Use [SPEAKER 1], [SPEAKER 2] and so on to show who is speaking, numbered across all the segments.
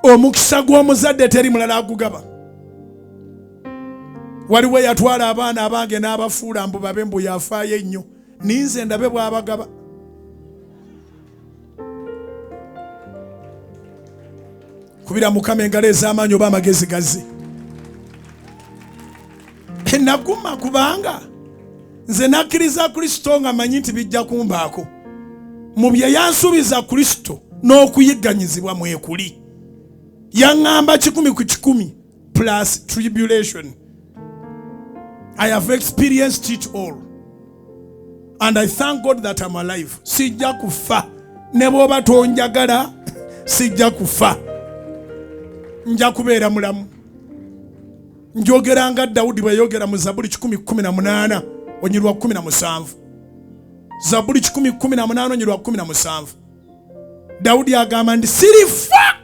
[SPEAKER 1] omukisa gw'omuzadde teri mulala agugaba. Waliwo eyatwala abaana abange n'abafuula mbu babe mbu yafaayo ennyo, ninze ndabe bw'abagaba. Kubira Mukama engalo ez'amaanyi oba amagezi gazze. Naguma kubanga nze nakkiriza Kristo nga manyi nti bijja kumbaako. Mu bye yansuubiza Kristo n'okuyigganyizibwa mwekuli. Yaŋŋamba 100 ku 100 plus tribulation. I have experienced it all. And I thank God that I'm alive. Sijja kufa. Ne bw'oba tonjagala sijja kufa. Nja kubeera mulamu. Njogera nga Dawudi bwe yogera mu Zaburi 10:18 onyirwa 17. Zaburi 10:18 onyirwa 17. Dawudi agamba ndi sirifa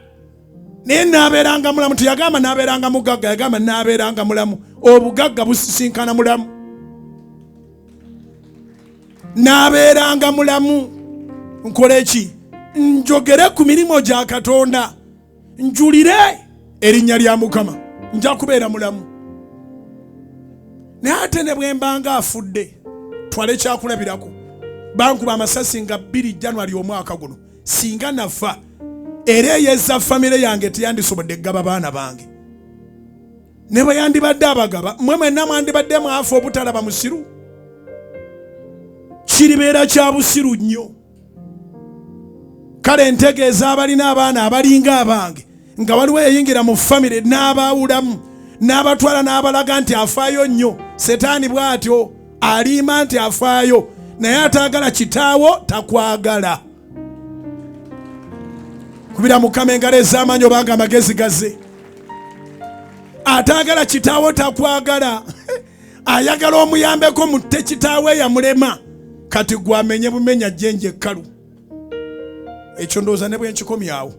[SPEAKER 1] naye naabeeranga mulamu. Teyagamba naabeeranga mugagga, yagamba naabeeranga mulamu. Obugagga busisinkana mulamu. Naabeeranga mulamu. Nkole ki? Njogere ku mirimu gya Katonda. Njulire erinnya lya Mukama. Nja kubeera mulamu. Naye ate ne bwe mbanga afudde twale kyakulabirako. Bankuba amasasi nga 2 January omwaka guno. Singa nafa era eyeza famire yange teyandisobodde gaba baana bange. Ne bwe yandibadde abagaba, mmwe mwenna mwandibadde mwafa obutalaba musiru. Kiribeera kya busiru nnyo. Kale ntegeeza abalina abaana abalinga abange nga waliwo eyingira mu famire n'abaawulamu n'abatwala n'abalaga nti afaayo nnyo. Setaani bw'atyo aliima nti afaayo naye ataagala kitaawo takwagala. Kubira Mukama engalo ez'amaanyi obanga amagezi gazze. Ataagala kitaawo takwagala. Ayagala omuyambeko mutte kitaawe yamulema. Kati gwamenye bumenya jjenje kkalu. Ekyo ndowooza ne bwe nkikomyawo.